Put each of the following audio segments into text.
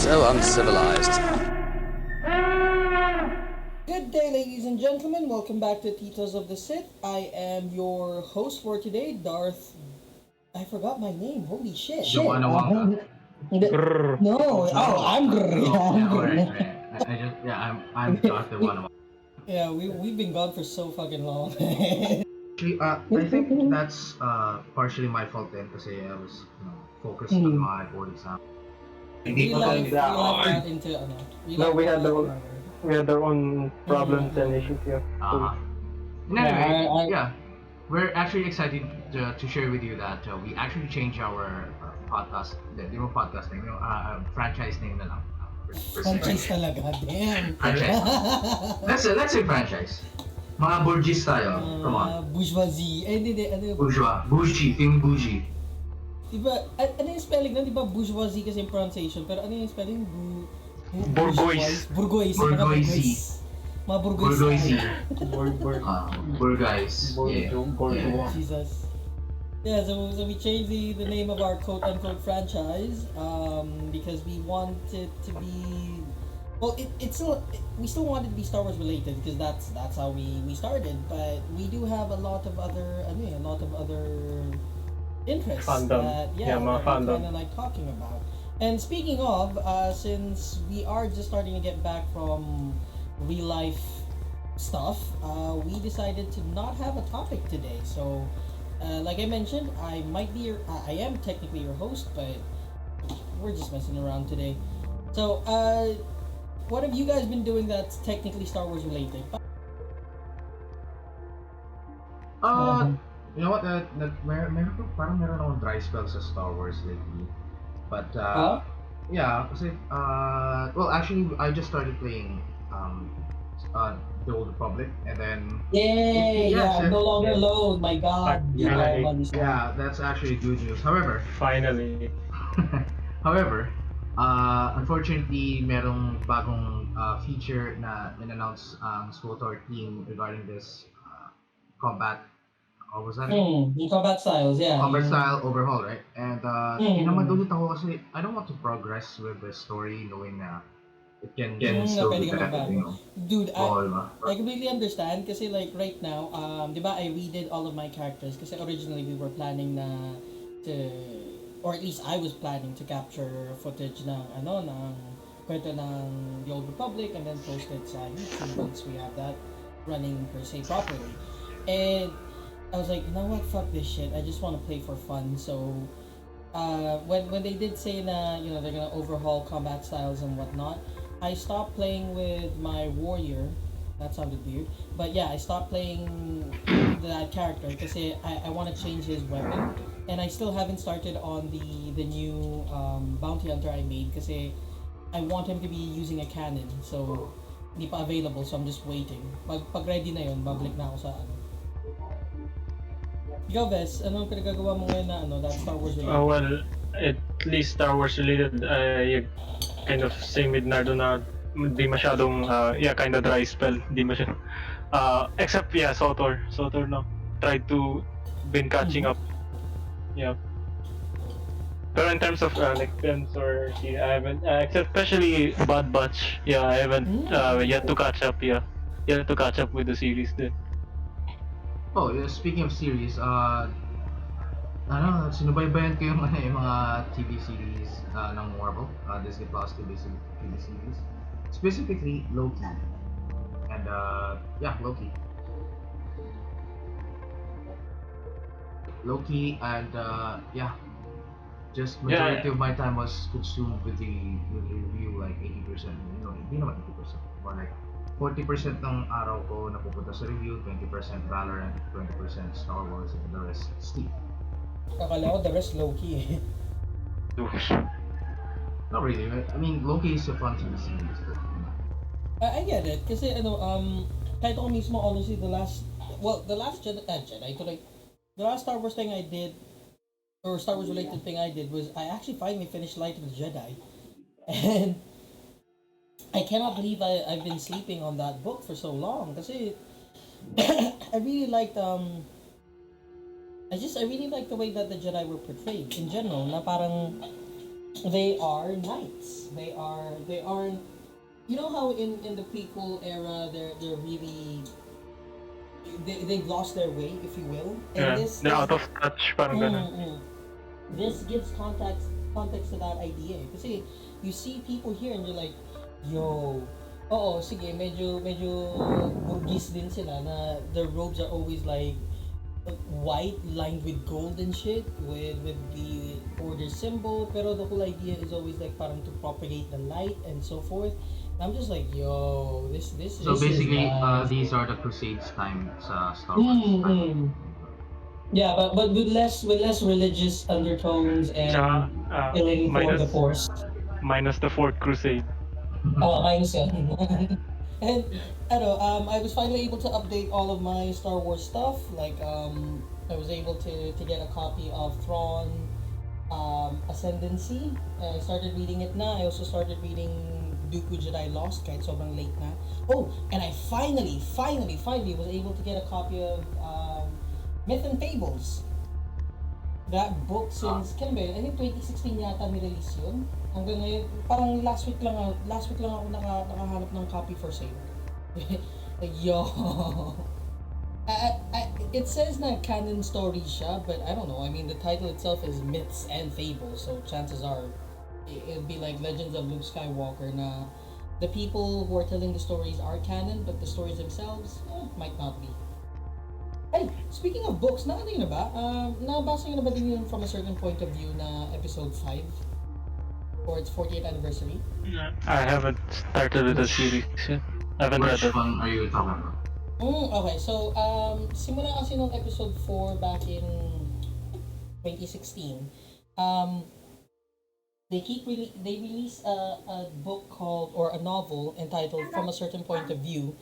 So uncivilized. Good day, ladies and gentlemen. Welcome back to Titos of the Sith. I am your host for today, Darth. I forgot my name. Holy shit. Grrr. No, I'm Grr. Yeah, I'm Grr. I'm Darth the one. Yeah, we've been gone for so fucking long. Actually, I think that's partially my fault then kasi I was focused on my board exam. real life Yeah. got into No, we had got our own problems and issues here. Uh-huh. And Yeah, anyway, I- we're actually excited to share with you that we actually changed our podcast, the podcast name, franchise name na lang. Per se. franchise talaga. Damn. Franchise. Let's say franchise. Mga Borgis tayo. Come on. Bourgeoisie. Eh, hindi, Bourgeois. Bougie. Team Bougie. Diba, ano yung spelling nun? Diba bourgeoisie kasi yung pronunciation, pero ano yung spelling? Bourgeois. Bourgeois. Bourgeoisie. Mga bourgeois. Bourgeoisie. Bourgeois. Bourgeois. Jesus. Yeah, so we changed the name of our quote-unquote franchise because we want it to be... Well, we still want it to be Star Wars related because that's how we started, but we do have a lot of other interests Fandom. that Mga we're fandom. kind of like talking about. And speaking of, since we are just starting to get back from real life stuff, we decided to not have a topic today. So, like I mentioned, I am technically your host, but we're just messing around today. So, what have you guys been doing that's technically Star Wars related? You know what? Parang meron akong dry spell sa Star Wars lately. But yeah, kasi well, actually, I just started playing the Old Republic, and then Yay! Yeah, I'm no longer alone. My God. yeah, that's actually good news. However, Finally. however, unfortunately, merong bagong feature na in-announce ang SWTOR team regarding this combat. What was that? Yung combat styles, yeah. Combat yung- style overhaul, right? And Mm. tinamad ulit ako kasi I don't want to progress with the story knowing na it can still pwede be ka repetitive, Dude, Oo, diba? I completely understand kasi like right now, di ba I redid all of my characters kasi originally we were planning na to, or at least I was planning to capture footage ng kwento ng The Old Republic and then post it sa YouTube once we have that running per se properly. And I was like, you know what, fuck this shit. I just want to play for fun. So when they did say na they're gonna overhaul combat styles and whatnot, I stopped playing with my warrior. That sounded weird, but yeah, I stopped playing that character because I want to change his weapon, and I still haven't started on the new bounty hunter I made because I want him to be using a cannon. So hindi pa available, so I'm just waiting. Pag ready na yun, babalik na ako sa Ikaw, Ves, anong pinagagawa mo ngayon na that Star Wars related? Well, at least Star Wars related, kind of same with Nardo na di masyadong, kind of dry spell. Di masyadong, except, SWTOR. SWTOR, no? Tried to been catching up. Yeah. Pero in terms of, like, films or, I haven't, except especially Bad Batch, I haven't, yet to catch up, Yet to catch up with the series din. Oh, speaking of series, sinubaybayan ko yung mga TV series ng Marvel, Disney Plus TV series, specifically Loki, and Loki. And just majority of my time was consumed with the review, like 80%. Hindi naman 80%, more like 40% ng araw ko napupunta sa review, 20% Valorant, 20% Star Wars, and the rest Steam. Akala ko the rest low-key eh. Not really. I mean, Loki is a fun TV series. I get it kasi kahit ako mismo honestly the last Jedi the last Star Wars thing I did or Star Wars related thing I did was I actually finally finished Light of the Jedi and I cannot believe I've been sleeping on that book for so long kasi I really liked I really liked the way that the Jedi were portrayed in general na parang They are knights. They aren't. You know how in the prequel era they're really they've lost their way, if you will. And Yeah, they're out of touch, parang ganun. this gives context to that idea. Kasi you see people here and you're like, yo, oo, sige, medyo bugis din sila na their robes are always like white lined with gold and shit with the order symbol, pero the whole idea is always like parang to propagate the light and so forth. And I'm just like, yo, this So this basically, is nice. these are the Crusades time sa Star Wars. Yeah, but with less religious undertones Tsaka, and feeling for the force. minus the Fourth Crusade. Ayos yan. And I was finally able to update all of my Star Wars stuff. Like I was able to get a copy of Thrawn Ascendancy. I started reading it na. I also started reading Dooku Jedi Lost kahit sobrang late na. Oh, and I finally was able to get a copy of Myth and Fables. That book since, kailan ba yun? I think 2016 yata nirelease yun. Hanggang ngayon, parang last week lang ako nakahanap ng copy for sale. Like, yo. It says na canon story siya, but I don't know. I mean, the title itself is Myths and Fables, so chances are it'll be like Legends of Luke Skywalker na the people who are telling the stories are canon, but the stories themselves might not be. Hey, speaking of books, ano yun na ba? Nabasa nyo na ba din yun from a certain point of view na episode 5? For its 40th anniversary? I haven't started with the series yet. I haven't read Which it. one are you talking about? Okay, so simula kasi nung episode 4 back in 2016, they release a book called, or a novel entitled From a Certain Point of View,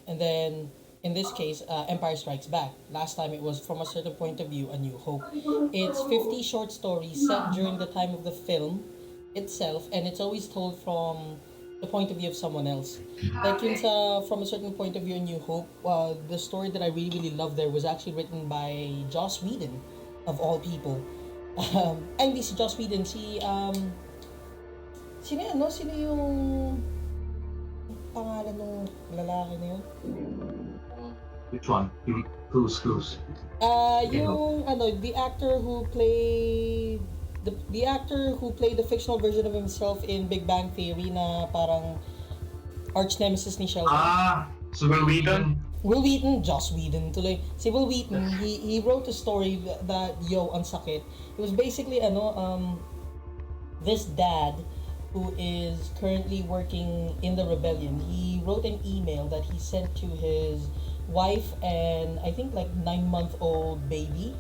and then in this case, Empire Strikes Back. Last time it was From a Certain Point of View, A New Hope. It's 50 short stories set during the time of the film itself, and it's always told from the point of view of someone else. Like yun sa From a Certain Point of View, A New Hope, the story that I really loved there was actually written by Joss Whedon, of all people. Hindi si Joss Whedon, sino yung pangalan ng lalaki na yun? Which one? Clues. The actor who played the fictional version of himself in Big Bang Theory na parang arch nemesis ni Sheldon. So Will Wheaton? Will Wheaton, Joss Whedon tuloy. Si Will Wheaton, he wrote a story that ang sakit. It was basically this dad who is currently working in the rebellion. He wrote an email that he sent to his wife and I think like 9-month-old baby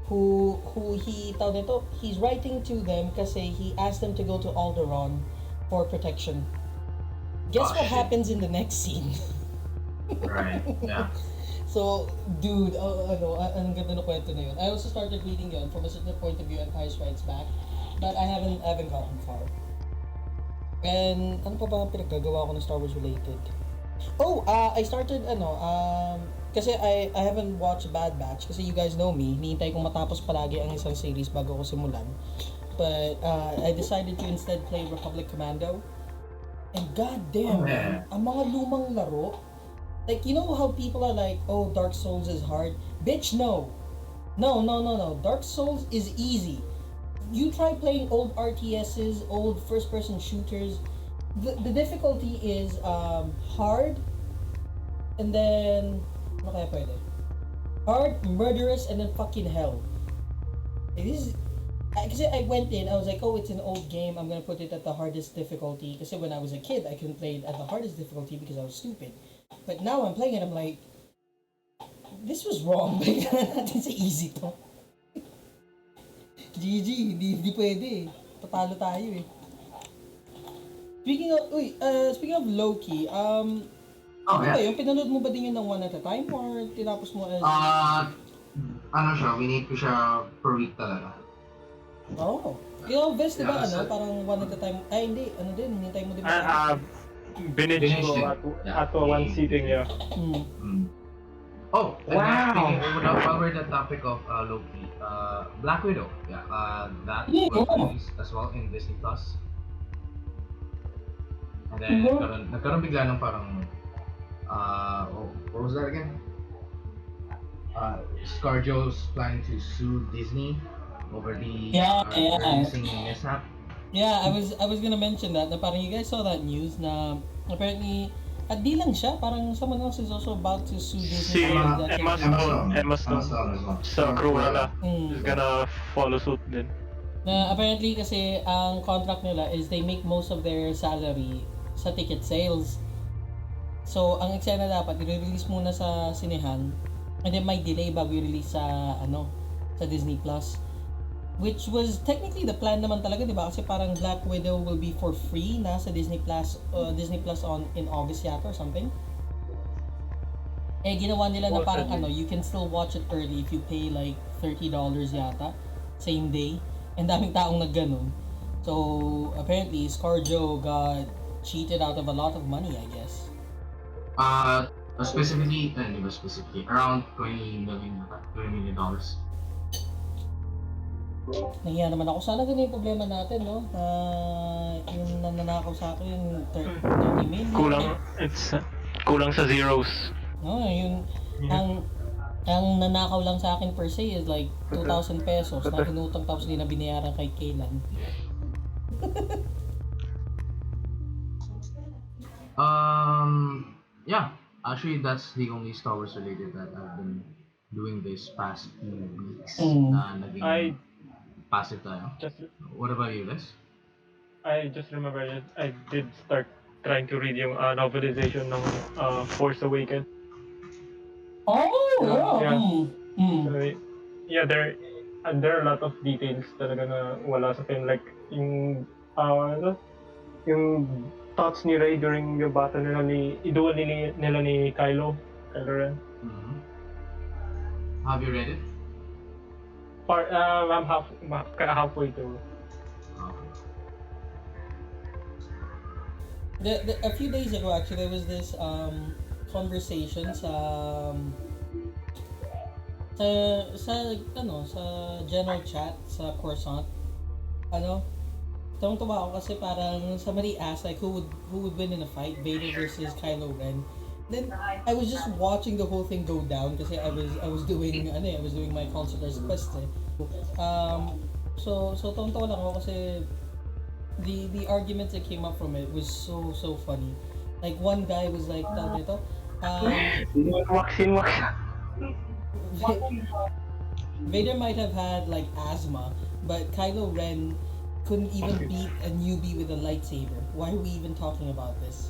who he's writing to them kasi he asked them to go to Alderaan for protection. Guess what happens in the next scene? Right, yeah. So, dude, ang ganda ng kwento na yun. I also started reading yun From a Certain Point of View, Empire Strikes Back, but I haven't gotten far. And ano pa ba ang pinaggagawa ko ng Star Wars related? I started kasi I haven't watched Bad Batch kasi you guys know me, hinihintay kong matapos palagi ang isang series bago ko simulan. But I decided to instead play Republic Commando. And goddamn, man, ang mga lumang laro, like you know how people are like, oh, Dark Souls is hard? Bitch, no. Dark Souls is easy. You try playing old RTSs, old first-person shooters. The difficulty is hard, and then ano kaya pwede? Hard, murderous, and then fucking hell. Kasi I went in, I was like, oh, it's an old game, I'm gonna put it at the hardest difficulty. Kasi when I was a kid, I couldn't play it at the hardest difficulty because I was stupid. But now I'm playing it, I'm like, this was wrong. Natin sa easy to. GG, hindi pwede. Patalo tayo eh. Speaking of Loki, yung pinanood mo ba din yun ng one at a time or tinapos mo as... Winate ko siya per week talaga. Oh. Yung Vest, diba, parang one at a time, hindi, hinintay mo din ba? Binage ko at one sitting, yeah. Oh, and Wow. while we're the topic of Loki, Black Widow, yeah, that was released as well in Disney Plus. And then nagkaroon bigla ng parang, what was that again? ScarJo's planning to sue Disney over the Yeah, yeah. releasing mishap. Yeah, I was gonna mention that na parang you guys saw that news na apparently at di lang siya, parang someone else is also about to sue Si Disney for that Emma same Stone. Emma Stone. Stone as well. Sa Cruella. Mm. Is gonna follow suit din. Na apparently kasi ang contract nila is they make most of their salary sa ticket sales. So, ang eksena dapat i-release muna sa sinehan and then may delay bago i-release sa sa Disney Plus. Which was technically the plan naman talaga, 'di ba? Kasi parang Black Widow will be for free na sa Disney Plus on in August yata or something. Eh ginawa nila na parang you can still watch it early if you pay like $30 yata same day. And daming taong nagganon. So apparently ScarJo got cheated out of a lot of money, I guess. Specifically, around $20 million. Nahiya naman ako. Sana ganun yung problema natin, no? Yung nananakaw sa akin, yung 30 million. Kulang sa zeros. No, yung ang nanakaw lang sa akin per se is like 2,000 pesos na inutang tapos hindi na binayaran kay Kaylan. Yeah, actually that's the only Star Wars related that I've been doing this past few weeks na naging passive tayo. What about you guys? I just remember that I did start trying to read yung novelization ng Force Awakens. Oh! Yeah. Mm. So, yeah, there are a lot of details talaga na wala sa film, like yung yung thoughts ni Rey during yung battle nila ni Kylo Ren. Mm-hmm. Have you read it? I'm halfway through. Okay. A few days ago actually there was this conversation sa general chat sa Coruscant. Tawang-tawa ako kasi parang somebody asked like who would win in a fight, Vader versus Kylo Ren. Then I was just watching the whole thing go down kasi I was doing my consular's quest eh. So tawang-tawa lang ako kasi the arguments that came up from it was so funny. Like one guy was like, tawag nito, Vader might have had like asthma, but Kylo Ren couldn't even beat a newbie with a lightsaber. Why are we even talking about this?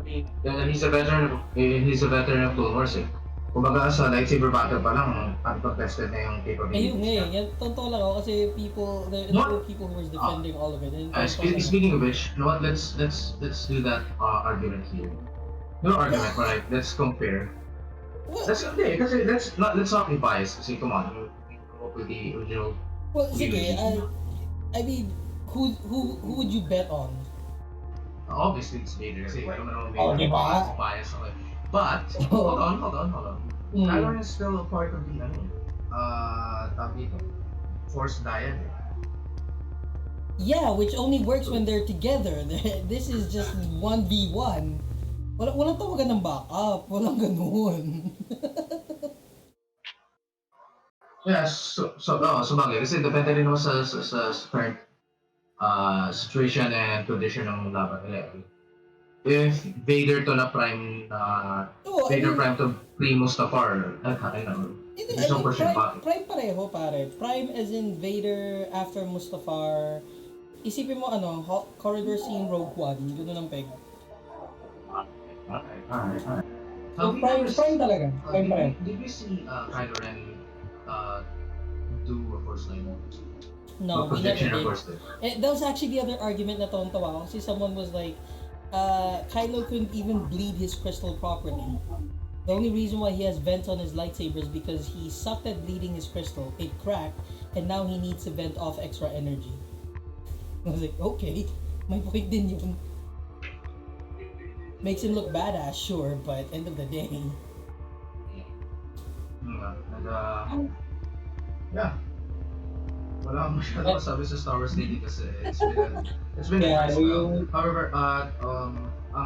And he's a veteran of Clone Wars eh. Kumbaga sa lightsaber battle pa lang, uncontested na yung capabilities. Ayun yan, totoo lang ako kasi there were people who were defending all of it. And Speaking of which, you know what, let's do that argument here. No argument, but like, let's compare. Let's not be biased. Kasi come on, you come up with the original. Well, sige, I mean, who would you bet on? Obviously it's Vader kasi ikaw naman may bias ako. But hold on. Kylo Ren is still a part of the Force dyad. Yeah, which only works when they're together. This is just 1v1. Walang tawagan ng backup. Walang ganun. Yeah, so bagay kasi depende rin naman sa current situation and condition ng laban nila. If Vader to na prime prime to pre-Mustafar, there's no question about it. Prime pareho pare. Prime as in Vader after Mustafar. Isipin mo corridor scene Rogue One, gano'n ang peg. Alright. So prime talaga. Prime pareho. Did we see Kylo Ren do a Force Lightning? No, we never did. That was actually the other argument na tawang-tawa. Kasi someone was like, Kylo couldn't even bleed his crystal properly. The only reason why he has vents on his lightsaber is because he sucked at bleeding his crystal, it cracked, and now he needs to vent off extra energy. I was like, okay, may point din yun. Makes him look badass, sure, but end of the day. And yeah. Wala akong masyado masabi sa Star Wars lately kasi it's been a Yeah, nice spell. you. However, ang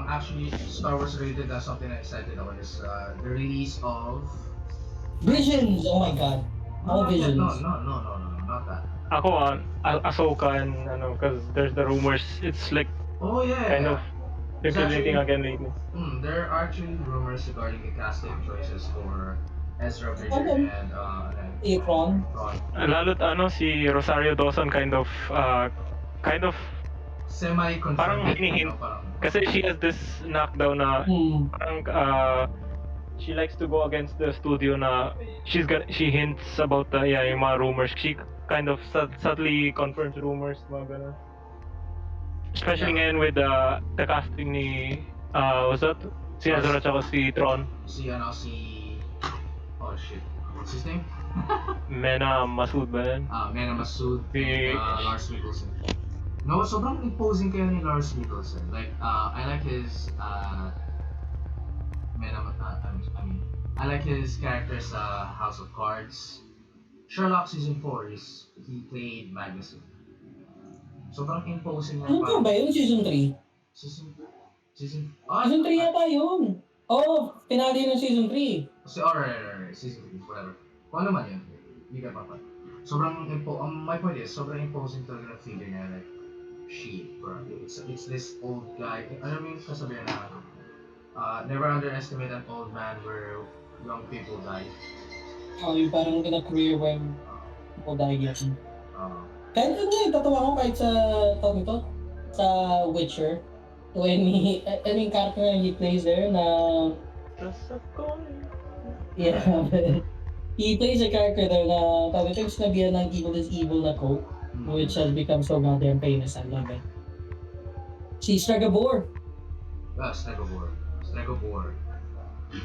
actually Star Wars related na something I'm excited about is the release of Visions! Oh my god. All not yet, visions. no, not that. Ako, Ahsoka and because there's the rumors, it's like Oh yeah, kind of It's circulating actually- again lately. There are actually rumors regarding the casting choices for Ezra Bridger Okay. and Ron. Lalo't si Rosario Dawson kind of Semi-confirmed. parang hinihint. Parang, Kasi she has this knockdown na Hmm. parang she likes to go against the studio na she hints about yung mga rumors. She kind of subtly confirms rumors, mga ganun. Especially ngayon with the casting ni was that si Ezra tsaka si Tron. Oh shit, what's his name? Mena Masood ba yan? Mena Masood Si- and Lars Mikkelsen. No, sobrang imposing kayo ni Lars Mikkelsen. Like, I like his I like his character sa House of Cards. Sherlock season 4 he played Magnuson. Sobrang imposing na Ano ka ba yun? Season 3? Season Season 3 yata yun. Oh, finale ng season 3. Alright, season 3, whatever. Kung ano man yun, hindi ka papat. My point is, sobrang imposing talaga ng figure niya, like, shit, bro. It's this old guy. Ano yung kasabihan na, never underestimate an old man where young people die. Oh, yung parang in a career where people die yun. Kahit tatawa ko kahit sa, tawag nito, sa Witcher. When yung character na he plays there na, yeah, he plays a character there na, tawag nito, yung sinabihan ng evil is evil na quote, which has become so goddamn famous. I love it. Si Stregobor. Stregobor.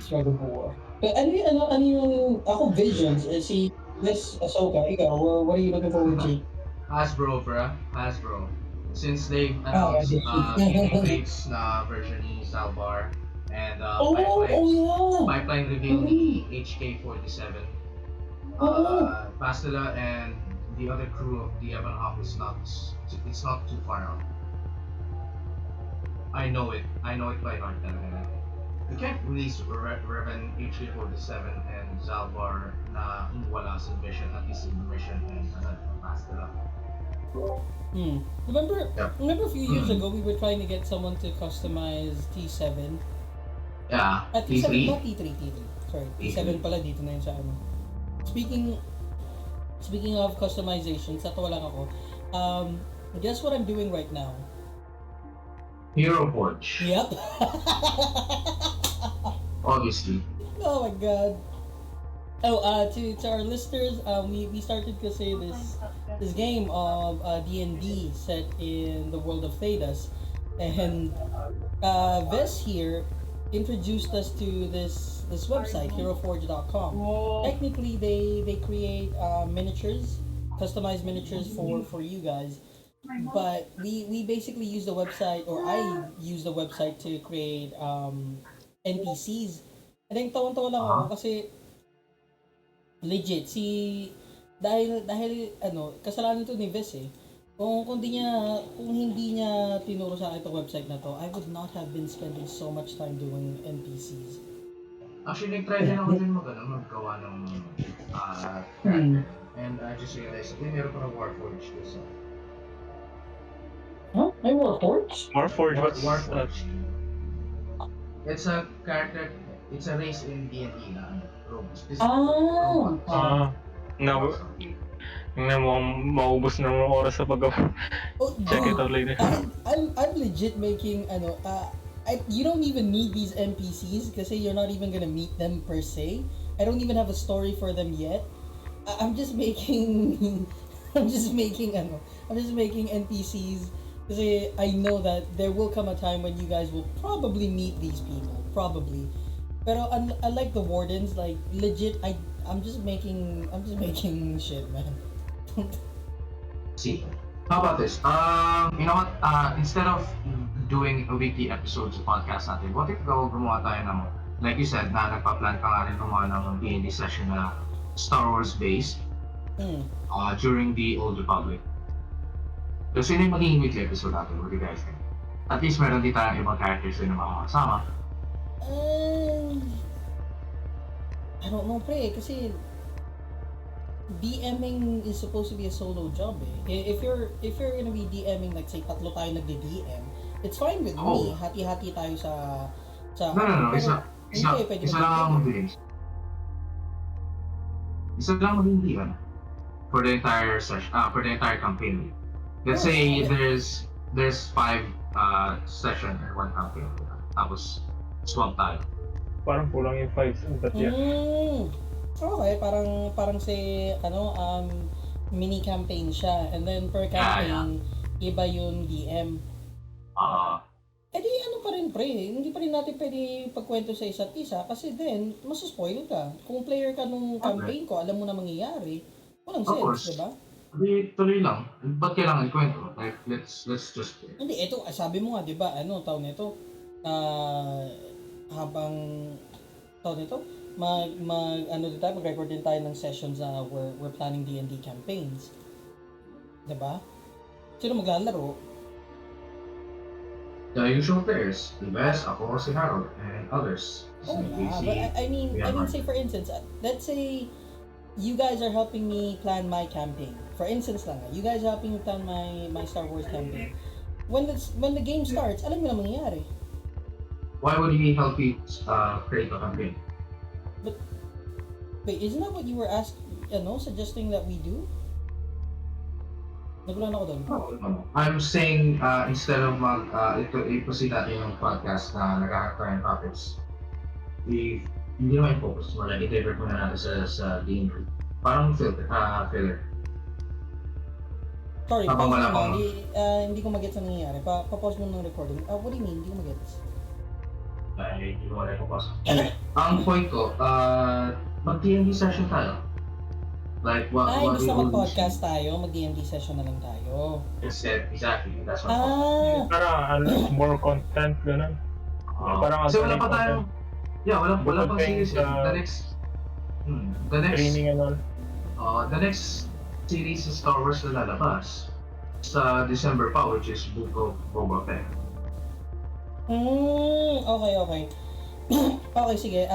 Stregobor. But ano yung, ako Visions, si Miss Ahsoka, ikaw, what are you looking forward to? Hasbro. Since they've announced Fates na version ni Zalbar and pipeline reveal ni HK-47, Pastila and the other crew of the Evan Hawk it's not too far out. I know it by heart talaga. You can't release Revan HK-47 and Zalbar na wala sa mission, at least in mission and Pastila. Remember a few years Hmm. ago we were trying to get someone to customize T7. Yeah, T7 T3. ba? T3. Sorry, T7 pala dito na yun sa ano. Speaking of customization, natawa lang ako. Guess what I'm doing right now? Hero Forge. Yep. Obviously. Oh my god. Oh, to our listeners, we started kasi this game of D&D set in the world of Thedas, and Ves here introduced us to this website, HeroForge.com. Technically, they create miniatures, customized miniatures for you guys, but we basically use the website, or I use the website to create NPCs. I think tawang-tawa lang ako kasi legit dahil kasalanan to ni Ves eh. Kung hindi niya tinuro sa akin itong website na to, I would not have been spending so much time doing NPCs. Actually, nag-try din ako din maggawa ng character. And I just realized, meron pa ng Warforged this. Huh? May Warforged? Warforged, what's that? Warforged. It's a character, it's a race in D&D na robots. Mukhang maubos na mga oras sa paggawa. Oh, Check it dude, out later. I'm legit making you don't even need these NPCs kasi you're not even gonna meet them per se. I don't even have a story for them yet. I'm just making NPCs kasi I know that there will come a time when you guys will probably meet these people, probably. Pero unlike the wardens, like legit, I'm just making shit, man. See, how about this? You know what? Instead of doing a weekly episode sa podcast natin, what if gumawa tayo ng, like you said, na nagpa-plan ka nga rin gumawa ng D&D session na Star Wars based during the Old Republic. So, sino yung magiging weekly episode natin? What do you guys think? At least meron din tayong ibang characters na makakasama. I don't know, pre, kasi DMing is supposed to be a solo job eh. If you're gonna be DMing, like say tatlo tayo nagdi-DM, it's fine with me. Hati-hati tayo sa No. Isa lang ang mag-DM. Isa lang mag-DM for the entire session, for the entire campaign. Let's say there's 5 session in one campaign. Tapos swap tayo. Parang kulang yung 5 but yeah. Okay, parang say mini campaign siya, and then per campaign iba yung DM. Eh di ano pa rin pre, hindi pa rin natin pwede pagkwento sa isa't isa kasi then masuspoil ka. Kung player ka nung campaign ko, alam mo na mangyayari. Walang sense, diba? Hindi, tuloy lang. Ba't kailangan ikwento? Like, let's just... Hindi, ito, sabi mo nga, diba, taon nito, habang taon nito, mag-record din tayo ng sessions na we're planning D&D campaigns. Diba? Sino maglalaro? The usual players, the best, ako, si Harold, and others. Oh yeah, but I mean, say for instance, let's say you guys are helping me plan my campaign. For instance lang, you guys are helping me plan my Star Wars campaign. When the game starts, alam mo na mangyayari. Why would he help you create a campaign? But wait, isn't that what you were suggesting that we do? Nagulan ako doon. No. I'm saying instead of i-proceed natin yung podcast na naghahanap tayo ng topics, hindi naman focus mo, like i-divert muna natin sa D&D. Parang filler. Sorry, hindi ko mag-gets ang nangyayari. Pa-pause mo ng recording. What do you mean? Hindi ko mag-gets. Hindi ko wala ipapause. Ang point ko, mag-D&D session tayo. Like what imbis na mag-podcast tayo, mag-D&D session na lang tayo. Exactly, that's what Parang more content, gano'n. Parang kasi wala pa tayo. Yeah, wala pang series. The next training and all. The next series sa Star Wars na lalabas sa December pa, which is Book of Boba Fett. Okay. Okay, sige.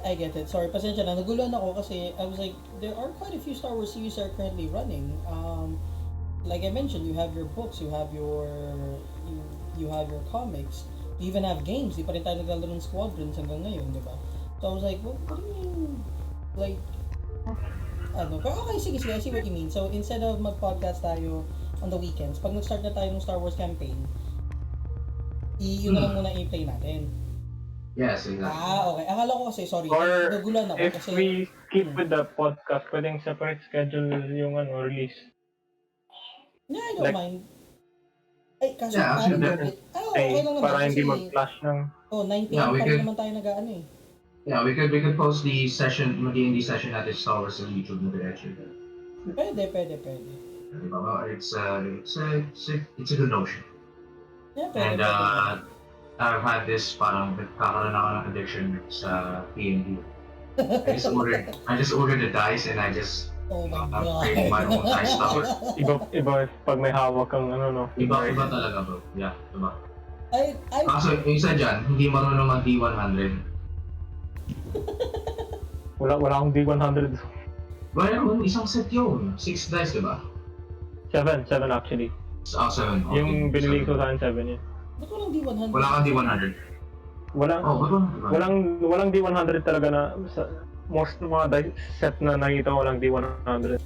I get it. Sorry, pasensya na. Naguluhan ako kasi I was like, there are quite a few Star Wars series that are currently running. Like I mentioned, you have your books, you have your comics, you even have games. Di pa rin tayo naglalaro ng Squadrons hanggang ngayon, di ba? So I was like, what do you mean? Like, pero okay, sige, I see what you mean. So instead of mag-podcast tayo on the weekends, pag nag-start na tayo ng Star Wars campaign, yun na lang muna i-play natin. Yes, exactly. Okay. Akala ko kasi, sorry, Or nagulan ako if kasi... we keep with the podcast, pwedeng separate schedule yung release. Yeah, I don't mind. Ay, kaso actually, okay lang naman para hindi kasi... mag-clash ng... 9 p.m. pa rin naman tayo nag-ano eh. Yeah, we could post the session, mag-D&D session natin sa Star Wars sa YouTube na direction. Pwede. Diba? It's a good notion. Yeah, pwede. And I've had this parang nagkakaroon ako ng addiction sa D&D. I just ordered the dice and I just created my own dice tower. Iba pag may hawak kang Iba talaga bro. Yeah, diba? Kaso yung isa dyan, hindi marunong mag D100. Wala akong D100. Well, isang set yun. 6 dice, diba? 7 actually. 7. Okay. Yung binili ko sa akin 7 yun. Ba't walang D100? Wala kang D100. Walang D100 talaga na most ng mga set na nakita ko walang D100.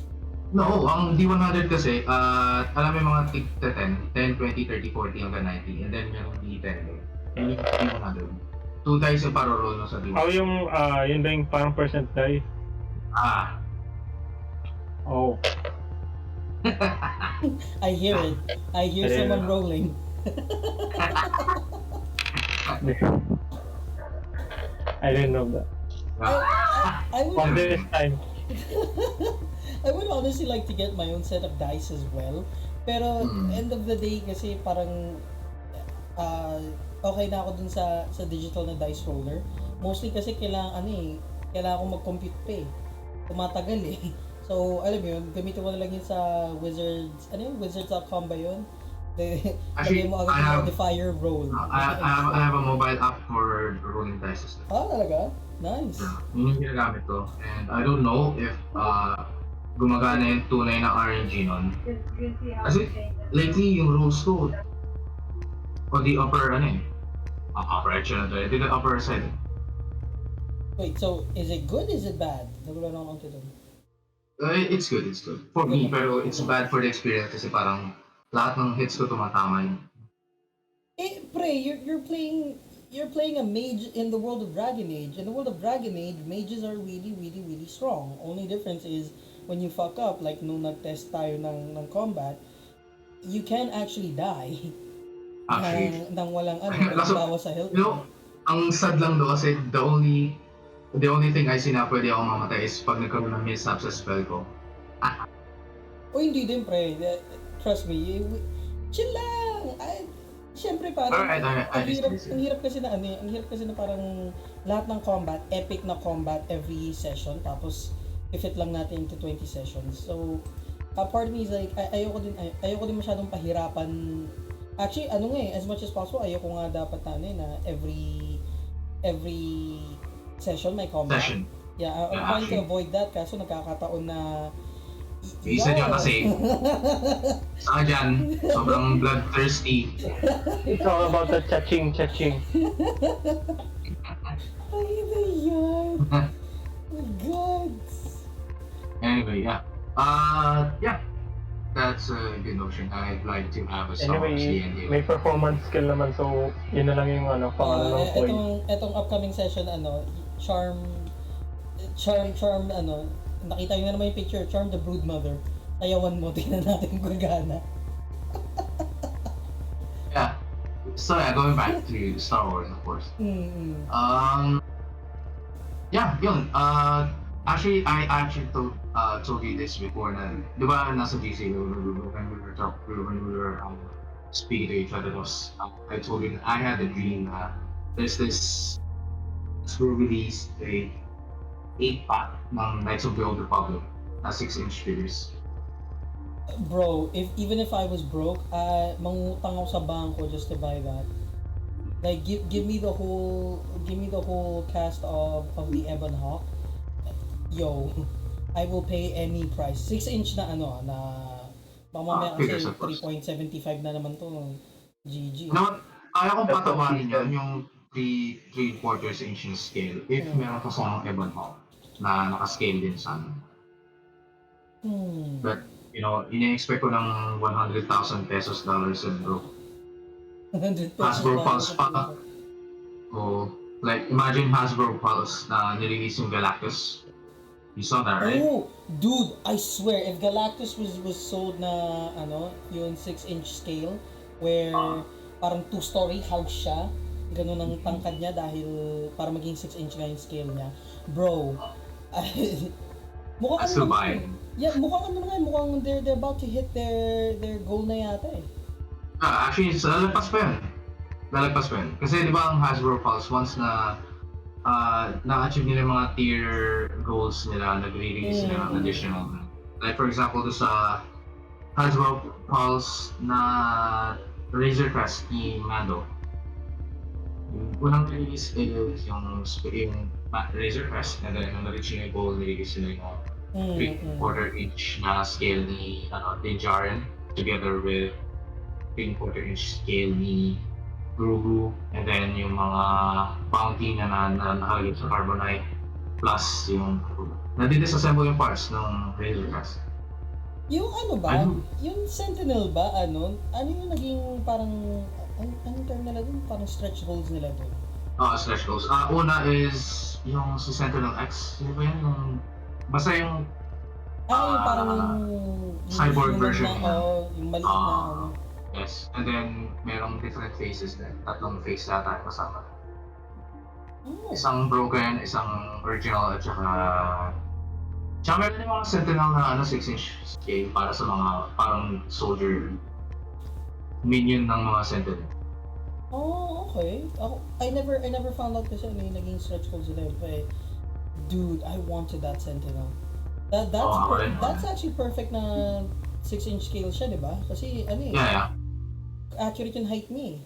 No, ang D100 kasi, alam mo yung mga tig 10, 20, 30, 40 hanggang 90, and then meron D10. D100. 2 dice yung paroroll sa D100. Yun ba yung parang percent die? Oh. I hear it. I hear someone rolling. I didn't know that. I would From this time. I would honestly like to get my own set of dice as well. Pero end of the day kasi parang ah, okay na ako dun sa digital na dice roller. Mostly kasi kailangan ko mag-compute pa eh. Tumatagal eh. So, alam mo yun, gamitin ko na lang yun sa Wizards, Wizards.com ba yun? Lagay Actually, mo agad I yung have modifier roll. I have a mobile app for rolling dice system. Talaga? Nice. Yeah, yun yung ginagamit ko. And I don't know if gumagana yung tunay na RNG nun. Kasi lately yung rules ko on the upper upper edge na to. The upper side. Wait, so, is it good? Is it bad? Nagulat ako konti dun. It's good, it's good. For me, pero it's bad for the experience kasi parang lahat ng hits ko tumatama yun. Pre, you're playing a mage in the world of Dragon Age. In the world of Dragon Age, mages are really, really, really strong. Only difference is when you fuck up, like nung nag-test tayo ng combat, you can actually die. Actually. Nang walang Kaso, bawas sa health. you know, ang sad lang do kasi the only thing I see na pwede ako mamatay is pag nagkaroon ng mishap sa spell ko. O hindi din, pre. Trust me. Chill lang. Siyempre parang Alright, ang hirap, listen. ang hirap kasi na ang hirap kasi na parang lahat ng combat, epic na combat every session, tapos i-fit lang natin into 20 sessions. So, part of me is like, ayoko din masyadong pahirapan. Actually, as much as possible, ayoko nga dapat na every session may combat. Session. Yeah, I'm Yeah, trying to actually. avoid that kaso nagkakataon na Isa dyan kasi, saka dyan, sobrang bloodthirsty. It's all about the chaching. Ay, na yan. My God. Anyway, yeah. Yeah. That's a good notion. I'd like to have a Star Wars Anyway, D&D. may performance skill naman, so yun na lang yung pangalan ng point. Etong upcoming session, charm, nakita nyo na naman yung picture, Charm the Broodmother. Tayawan mo, tingnan natin kung gana. Yeah. So yeah, going back to Star Wars, of course. Mm-hmm. Yeah, yun. Actually, I actually told you this before na, di ba nasa GC when we were speaking to each other, I told you that I had a dream na there's this released a 8-pack ng Knights of the Old Republic na 6-inch figures. Bro, even if I was broke, mangutang ako sa bangko just to buy that. Like, give me the whole cast of the Ebon Hawk. Yo, I will pay any price. 6-inch na mamamaya kasi Figures, of course. 3.75 na naman to. GG. No, kaya kong patawarin yan yung 3/4 inch na scale if meron kasamang Ebon Hawk na naka-scale din sa But, ina-expect ko ng 100,000 pesos dollars and bro. 100 pesos Hasbro na Pulse pa. O, like, imagine Hasbro Pulse na nirelease yung Galactus. You saw that, right? Oh, dude, I swear, if Galactus was sold na, yung 6-inch scale, where parang 2-story house siya, ganun ang tangkad niya dahil para maging 6-inch nga yung scale niya. Bro, mukhang I still buy it. Yeah, mukhang they're about to hit their goal na yata eh. Actually, lalagpas pa yun. Kasi di ba ang Hasbro Pulse, once na na-achieve nila yung mga tier goals nila, nag-release nila ng additional. Like for example, do sa Hasbro Pulse na Razor Crest ni Mando. Yung unang release is yung Razor Crest, and then nung na-reach yung goal, nirelease nila yung 3/4 inch na scale ni Din Djarin together with 3/4 inch scale ni Grogu, and then yung mga bounty na nakalagay sa Carbonite, plus yung na-disassemble yung parts ng Razor Crest. Yung yung Sentinel ba, ano yung naging parang, anong term nila dun? Parang stretch goals nila dun. Stretch goals. Una is yung si Sentinel X, sino ba yan? Basta yung yung parang cyborg version niya. Yung maliit na Yes, and then merong different faces din. 3 face yata yung kasama. Isang broken, isang original, at saka meron yung mga Sentinel na 6-inch scale para sa mga parang soldier minion ng mga Sentinel. Oh, okay. I never found out kasi ano yung naging stretch goal sila. But, dude, I wanted that Sentinel. Oo, ako rin. That's actually perfect na 6-inch scale siya, di ba? Kasi, ano eh, Yeah, yeah. accurate yung height niya eh.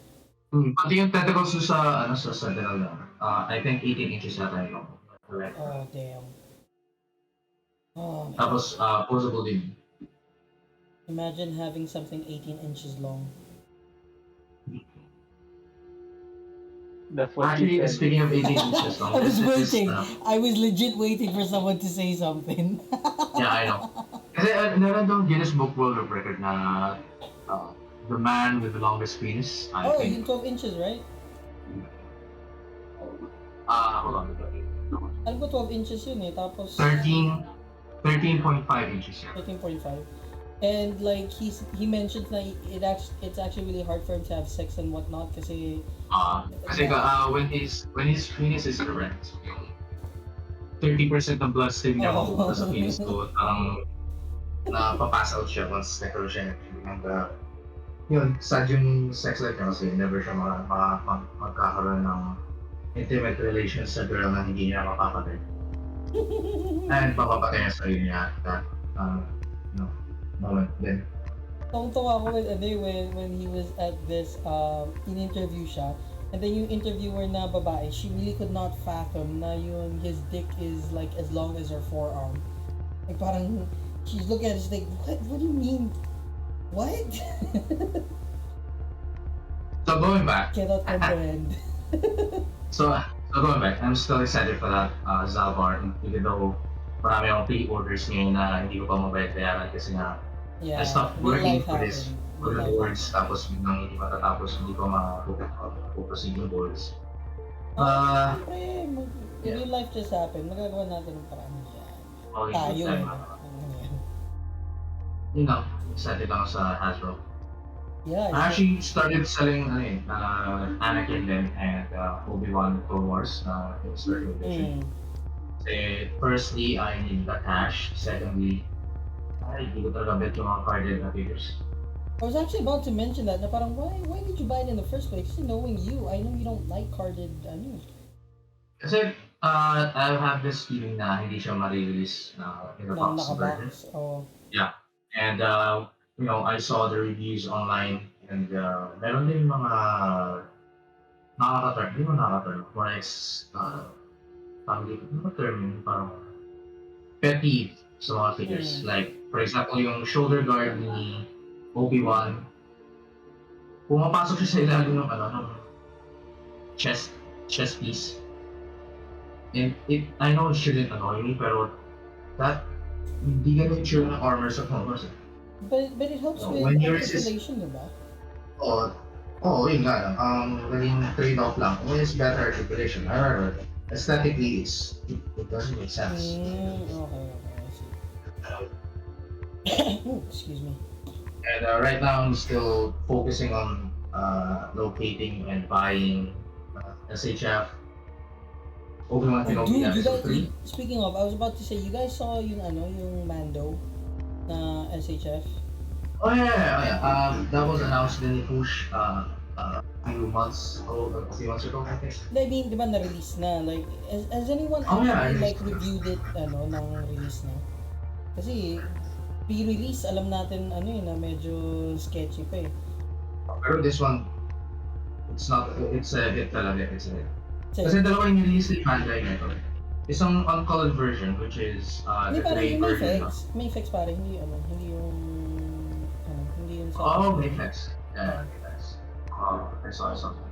Pati yung tentacles doon sa Sentinel na, I think 18 inches yata yun. Correct. Oh, damn. Oh, man. Tapos, posable din. Imagine having something 18 inches long. That's what Actually, he said. speaking of 18 inches long, I was this is, waiting. I was legit waiting for someone to say something. yeah, I know. Kasi meron daw Guinness Book World of Record na uh, the man with the longest penis, I Oh, think. yung 12 inches, right? Hold on. Alam ko 12 inches yun eh. Tapos, 13.5 inches. 13.5. And like he mentioned na it's actually really hard for him to have sex and whatnot kasi Kasi when his penis is erect, 30% ng blood stream niya mapupunta sa penis. So, napapass out siya once nagkaroon siya. And, yun, sad yung sex life niya kasi never siya magkakaroon ng intimate relations sa girl na hindi niya mapapatay. And mapapatay niya sa sarili niya at that moment then. Tawang-tawa ako when he was at this in-interview siya. And then yung interviewer na babae, she really could not fathom na yun his dick is like as long as her forearm. Like parang she's looking at it, she's like, what do you mean? What? So going back. Cannot comprehend. So going back, I'm still excited for that Zalbar even though marami akong pre-orders ngayon na hindi ko pa mabayaran kasi nga Yeah, I stopped may working life for this happen. for May the life boards tapos biglang hindi matatapos hindi ko ma-proceed yung boards. Siyempre, Yeah. real life just happen. Magagawa natin ng paraan yan. Okay, Tayo good eh. time. Ano yan? Yun lang, excited ako sa Hasbro. Yeah, I actually started selling Anakin din and Obi-Wan Clone Wars in certain edition. Kasi firstly, I need the cash. Secondly, hindi ko talaga bet yung mga carded na figures. I was actually about to mention that na parang why did you buy it in the first place? Kasi knowing you, I know you don't like carded ano. Kasi I have this feeling na hindi siya ma-release in the Na box version. naka-box. Oh. Yeah. And I saw the reviews online and meron din mga nakaka-turn. Hindi mo nakaka-turn. More like, term yun, parang pet peeve sa mga figures. Like, for example, yung shoulder guard ni Obi-Wan, pumapasok siya sa ilalim ng chest piece. And I know it shouldn't annoy me, pero that hindi ganun yung tsura ng armor sa Clone Wars. But it helps So, with when you articulation, diba? Yun nga lang. Naging trade-off lang. When it's better articulation. However, aesthetically, it doesn't make sense. Okay, I see. Ooh, excuse me. And right now, I'm still focusing on locating and buying SHF. Obi-Wan Kenobi episode 3. Speaking of, I was about to say, you guys saw yung Mando na SHF? Oh yeah. That was announced in the push a few months ago, I think. I mean, di ba na-release na? Like, has anyone actually reviewed it, nang release na? Kasi, pre-release, alam natin, na medyo sketchy pa eh. Pero this one, it's a hit talaga, it's a hit. Kasi dalawa yung release ni Bandai nito. Isang uncolored version, which is the gray version. May fix pare, hindi yung sa... Oh, Mayflex. Yeah, Mayflex. I saw something.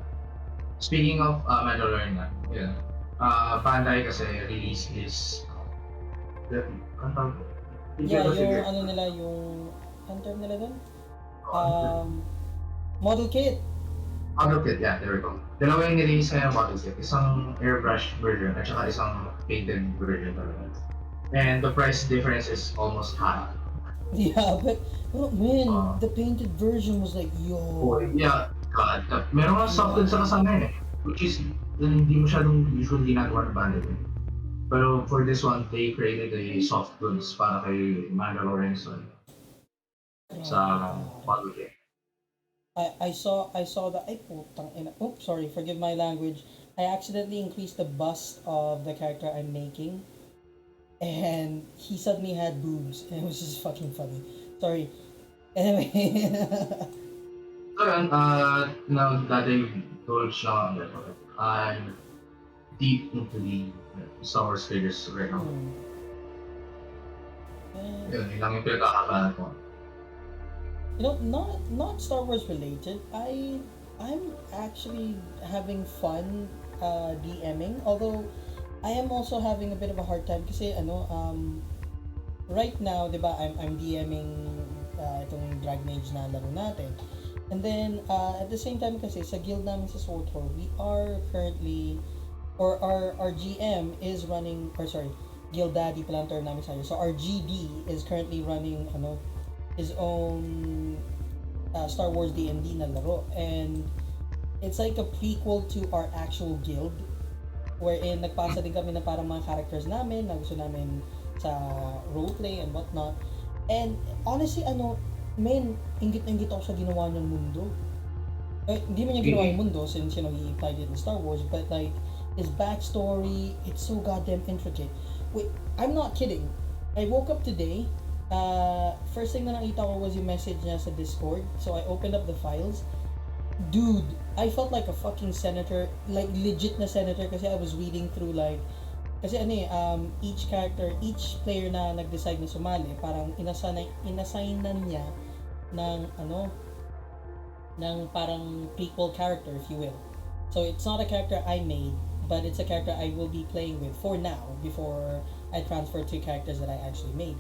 Speaking of Mandalorian nga, yun. Bandai kasi release is Yeah, yung nila doon? Model kit. Model kit, yeah, there we go. Dalawa yung nirelease ngayon model kit. Isang airbrush version at saka isang painted version talaga. And the price difference is almost half. Yeah, but man, the painted version was like, yo. Oh, yeah, God. Meron nga soft goods sa kasama yun eh. Which is, hindi masyadong usually ginagawa ng Bandai. Pero for this one, they created a soft goods para kay Mandalorian son sa model kit. I saw that ay putang ina. Oops, sorry, forgive my language. I accidentally increased the bust of the character I'm making, and he suddenly had boobs, and it was just fucking funny. Sorry. Anyway, So yun, now that I told Sean that I'm deep into the Star Wars figures right now. and, Yun lang yung pinagkakabalan ko. not Star Wars related. I'm actually having fun DMing, although I am also having a bit of a hard time kasi right now, 'di ba, I'm DMing itong Dragon Age na laro natin. And then at the same time kasi sa guild namin sa SWTOR, we are currently or our GM is running, or sorry, guild daddy pala ang term namin sa So our GD is currently running his own Star Wars D&D na laro, and it's like a prequel to our actual guild, wherein nagpasa din kami na parang mga characters namin na gusto namin sa roleplay and whatnot. And honestly, men, ingit-ingit ako sa ginawa niyang mundo. Hindi man niya ginawa yung mundo since, he applied it in Star Wars, but like, his backstory, it's so goddamn intricate. Wait, I'm not kidding. I woke up today, first thing na nakita ko was yung message niya sa Discord, so I opened up the files. Dude, I felt like a fucking senator, like legit na senator, kasi I was reading through like, kasi each player na nag-decide na sumali, parang inassignan niya ng ng parang prequel character, if you will. So it's not a character I made, but it's a character I will be playing with for now, before I transfer to characters that I actually made.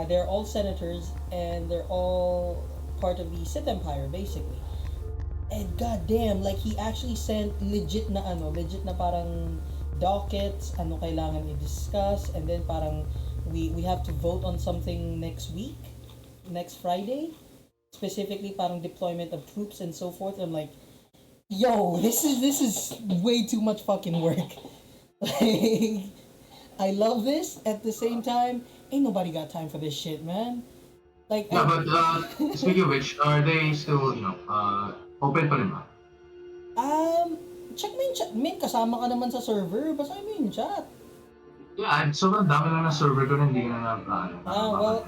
They're all senators, and they're all part of the Sith Empire, basically. And goddamn, like he actually sent legit na parang dockets, kailangan i-discuss, and then parang we have to vote on something next Friday, specifically parang deployment of troops and so forth. I'm like, yo, this is way too much fucking work. Like, I love this. At the same time, ain't nobody got time for this shit, man. Like, Yeah, but speaking of which, are they still, open pa rin ba? check mo yung chat. Min, kasama ka naman sa server. Basahin mo yung chat. Yeah, sobrang dami lang na server ko na hindi ko na Well,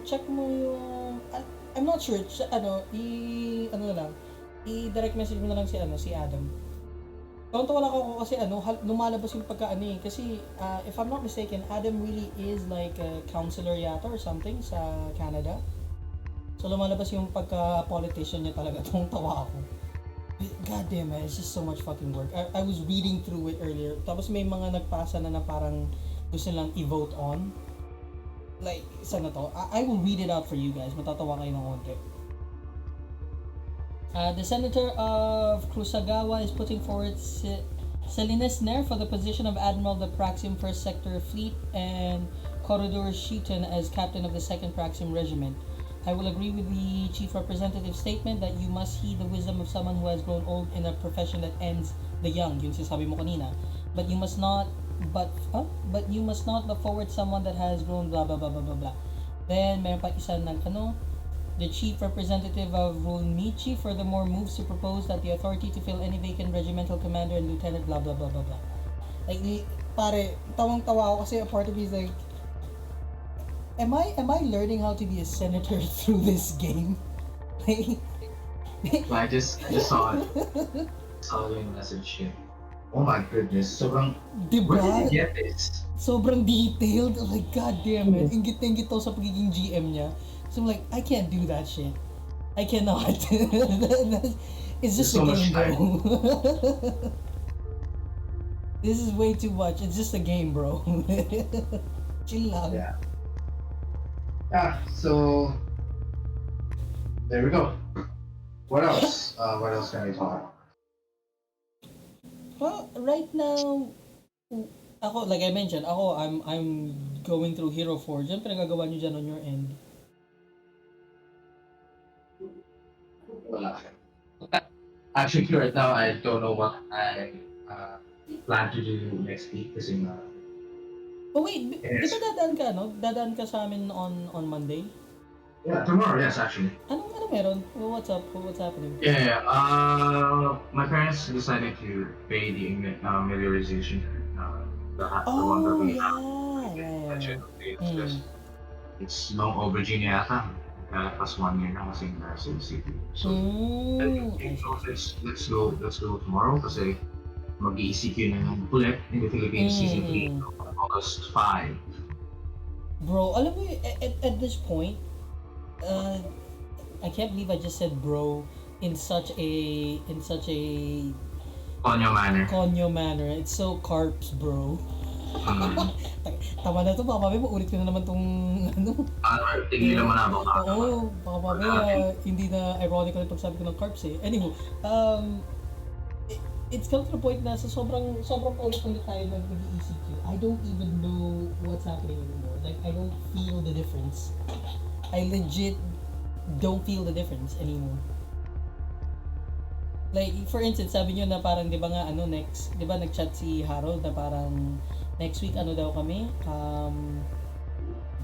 check mo yung... I'm not sure. I-direct message mo na lang si Adam. Tonto lang ako kasi lumalabas yung kasi if I'm not mistaken, Adam really is like a counselor yata or something sa Canada. So lumalabas yung pagka-politician niya talaga. Tawa ako. God damn man, it's just so much fucking work. I was reading through it earlier. Tapos may mga nagpasa na parang gusto nilang i-vote on. Like, sana to? I will read it out for you guys. Matatawa kayo ng konti. The senator of Cruzagawa is putting forward Salinas Nair for the position of Admiral of the Praxium 1st Sector Fleet, and Corridor Sheaton as captain of the 2nd Praxium Regiment. I will agree with the chief representative's statement that you must heed the wisdom of someone who has grown old in a profession that ends the young, yung sinasabi mo kanina. But you must not look forward someone that has grown blah blah blah blah blah blah. Then meron pa isa the chief representative of Rolmichi furthermore moves to propose that the authority to fill any vacant regimental commander and lieutenant blah blah blah blah blah. Like, pare, tawang-tawa ako kasi a part of me is like, Am I learning how to be a senator through this game? I just saw it. Saw yung message here. Oh my goodness, sobrang... Diba? Where did you get this? Sobrang detailed. I'm like, god damn it. Ingit-ingit to sa pagiging GM niya. So I'm like, I can't do that shit. I cannot. It's just a game, bro. This is way too much. It's just a game, bro. Chill lang. Yeah, so there we go. What else? What else can we talk about? Well, right now, ako, like I mentioned, I'm going through Hero Forge. Ano pinagagawa niyo dyan on your end? Wala. Actually, right now, I don't know what I plan to do next week kasi Oh wait, di ba dadaan ka, no? Dadaan ka sa amin on Monday? Yeah, tomorrow, yes, actually. Ano meron? What's up? What's happening? Yeah. My parents decided to pay the amelioration, the one that Oh, we have yeah. in Yeah, yeah, budget. yeah. It's just it's long overdue na yata. Plus 1 year na kasi na sa city. So, I see, I see. let's go tomorrow kasi mag-ECQ na lang ulit in the Philippines season 3 Mm. August 5. Bro, alam mo, at this point, uh, I can't believe I just said bro in such a Konyo manner. conyo manner. It's so carps, bro. Mm. Tama na to, baka mamaya maulit ko na naman tong ano. Tigilan mo na ako. Oo, baka mamaya hindi na ironical yung pagsabi ko ng carps eh. Anywho, it's come to the point na sa sobrang paulit-ulit tayo nag-ECQ. I don't even know what's happening anymore. Like, I don't feel the difference. I legit don't feel the difference anymore. Like, for instance, sabi nyo na parang, di ba nga, next, di ba nag-chat si Harold na parang, next week, daw kami,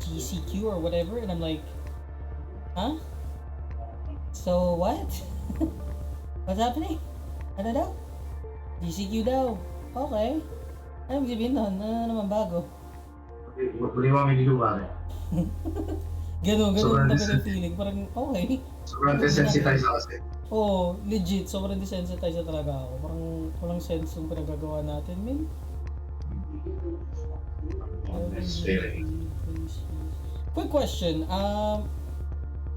GCQ or whatever, and I'm like, huh? So, what? What's happening? Ano daw? GCQ daw. Okay. Anong sabihin nun? Ano naman bago? Uli mo may niluwa eh. Ganun Sobrang na ganun feeling. Parang, okay. Sobrang desensitize ako kasi. Oo, legit. Sobrang desensitize na talaga ako. Parang walang sense yung pinagagawa natin, man. It's very. Quick question.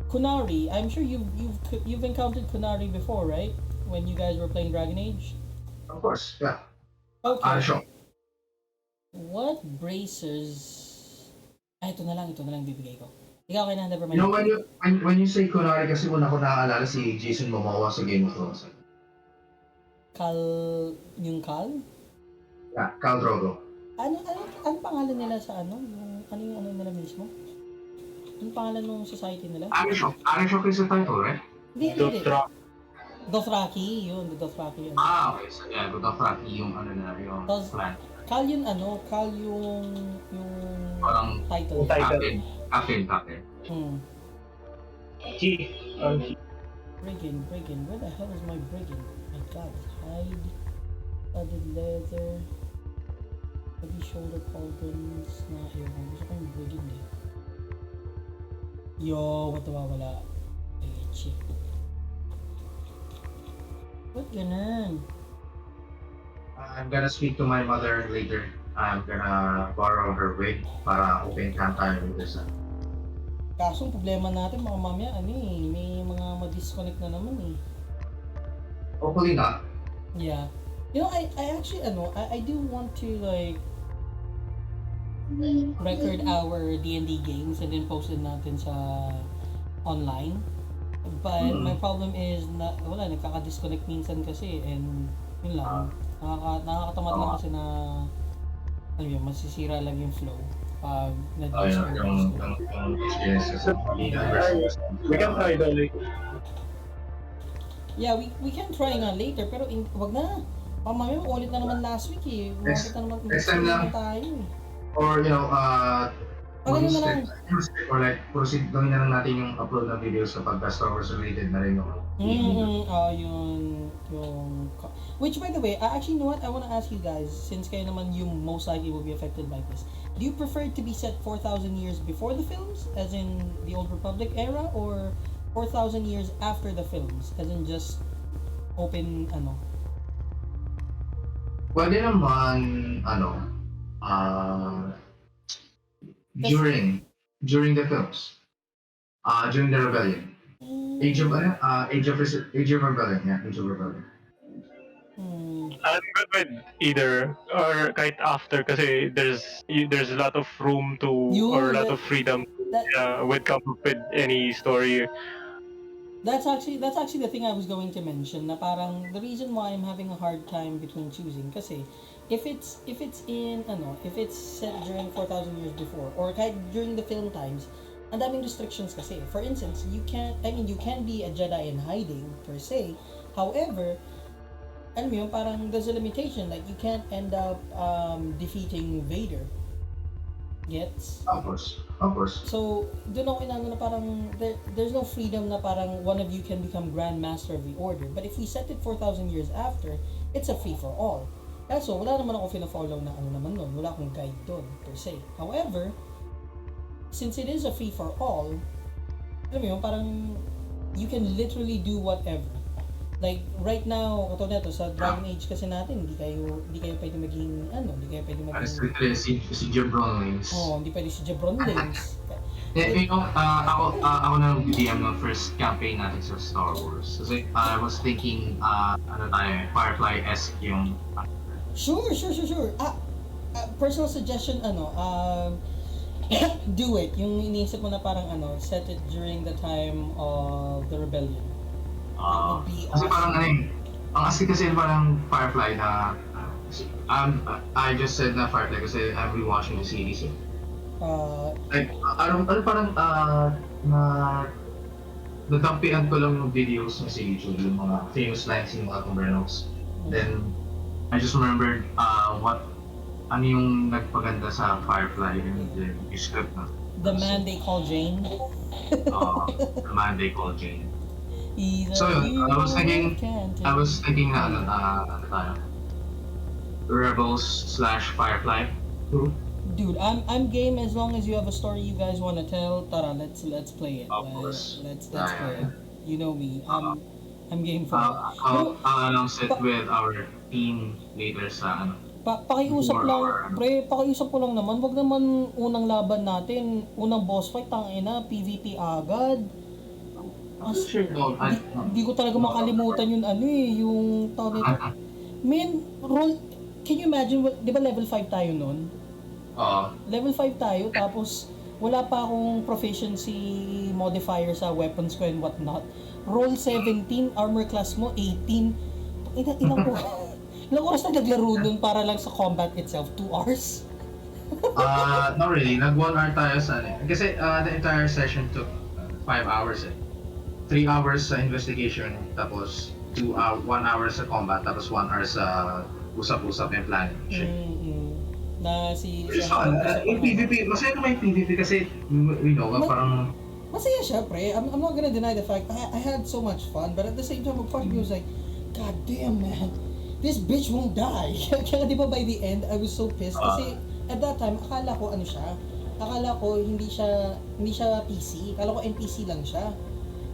Kunari. I'm sure you've encountered Kunari before, right? When you guys were playing Dragon Age. Of course, yeah. Okay. Sure. What bracers? Ito na lang bibigay ko. Ikaw kaya na, never mind. You know, when you say Kunari, kasi una ko naaalala si Jason Momoa sa Game of Thrones. Yung Cal? Yeah, Khal Drogo. Ano pangalan nila sa yung nila mismo? Ano pangalan ng society nila? Arishok is the title, right? Hindi. Dothraki, yun. The Dothraki yun. Okay. So, yeah, Dothraki yung yung plan. Cal yung Parang title. Captain. G. Brigand. Where the hell is my Brigand? My god. Hide. Studded leather. Heavy shoulder pauldrons na ewan. Gusto ko yung Brigand eh. Yo, ba't nawawala? Bitch. Ba't ganun? I'm gonna speak to my mother later. I'm gonna borrow her wig para open cam tayo with this. Kaso ang problema natin mga mamaya, may mga ma-disconnect na naman eh. Hopefully not. Yeah. You know, I actually, I do want to like record our D&D games and then post it natin sa online. But my problem is nagkaka-disconnect minsan kasi and yun lang. Nakakatamad lang kasi na masisira lang yung flow pag Yung experiences of We can try that later. Yeah, we can try nga later pero wag na. Mamaya ulit na naman last week eh. Ulit na naman next time lang. tayo eh. Or Ano na lang. or like proceed gawin na lang natin yung upload ng videos kapag Star Wars related na rin yung Which by the way, actually, you know what? I want to ask you guys, since kayo naman yung most likely will be affected by this. Do you prefer to be set 4,000 years before the films, as in the Old Republic era, or 4,000 years after the films, as in just open, Pwede naman, during the films. During the rebellion. Age of Rebellion. Yeah, Age of Rebellion. I'm good with either or kahit after kasi there's a lot of room to or a lot of freedom with come up with any story. That's actually the thing I was going to mention na parang the reason why I'm having a hard time between choosing kasi if it's set during 4,000 years before or kahit during the film times, ang daming restrictions kasi. For instance, you can't be a Jedi in hiding per se. However, alam mo yun, parang there's a limitation, like you can't end up defeating Vader. Gets? Of course. Of course. So, doon ako inano na parang there's no freedom na parang one of you can become Grand Master of the Order. But if we set it 4,000 years after, it's a free for all. So, wala naman ako fina-follow na ano naman nun. Wala akong guide doon, per se. However, since it is a free for all, alam mo yun, parang you can literally do whatever. Like, right now, katulad nito, sa Dragon Age kasi natin, hindi kayo pwede maging, hindi kayo pwede maging... Si Jebron Lins. hindi pwede si Jebron Lins. Ako na nag-DM ng first campaign natin sa Star Wars. Kasi I was thinking, Firefly-esque yung... Sure. Personal suggestion, do it. Yung iniisip mo na parang set it during the time of the rebellion. Kasi parang ang asik kasi parang Firefly na I just said na Firefly kasi I'm rewatching the series. Parang nadampian ko lang yung videos sa YouTube, yung mga famous lines yung mga Convernos. Then I just remembered ano yung nagpaganda sa Firefly yung script na. The man they call Jane. The man they call Jane. So yun, I was thinking na tayo. Rebels/Firefly group. Dude, I'm game as long as you have a story you guys want to tell. Tara, let's play it. Of course. Let's play it. You know me. I'm game for it. I'll announce it with our team later sa pakiusap lang, pre, pakiusap ko lang naman. Wag naman unang laban natin, unang boss fight, tangina, PvP agad. Di ko talaga makalimutan yung yung tawag nito. Man, roll, can you imagine, di ba level 5 tayo nun? Level 5 tayo, tapos wala pa akong proficiency modifier sa weapons ko and whatnot. Roll 17, armor class mo 18. Ilang oras na naglaro nun para lang sa combat itself? 2 hours? Not really. Nag 1 hour tayo sa kasi the entire session took 5 hours 3 hours sa investigation, tapos 1 hour sa combat, tapos 1 hour sa usap-usap and planning. Na si... Yung PvP, masaya naman yung PvP kasi, parang... Masaya siya, pre. I'm not gonna deny the fact I had so much fun, but at the same time, part of me was like, God damn, man. This bitch won't die. Kaya di ba by the end, I was so pissed. Kasi at that time, akala ko Akala ko hindi siya PC. Akala ko NPC lang siya.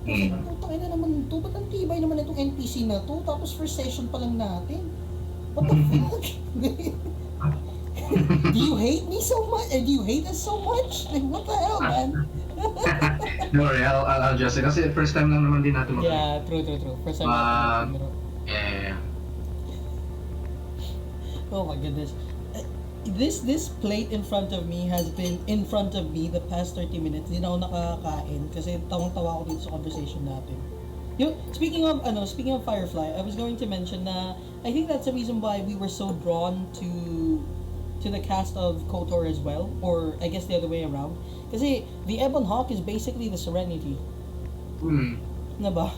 Kasi putang ina naman to, ba't ang tibay naman itong NPC na to? Tapos first session pa lang natin. What the fuck? Do you hate me so much? Do you hate us so much? Like, what the hell, man? No worry, I'll adjust it. Kasi first time lang naman din natin mag- Yeah, true. First time natin. Yeah. Oh my goodness. This plate in front of me has been in front of me the past 30 minutes. Hindi na ako nakakain kasi tawang-tawa ako dito sa conversation natin. Speaking of Firefly, I was going to mention na I think that's the reason why we were so drawn to the cast of KOTOR as well, or I guess the other way around. Kasi the Ebon Hawk is basically the Serenity. Na ba?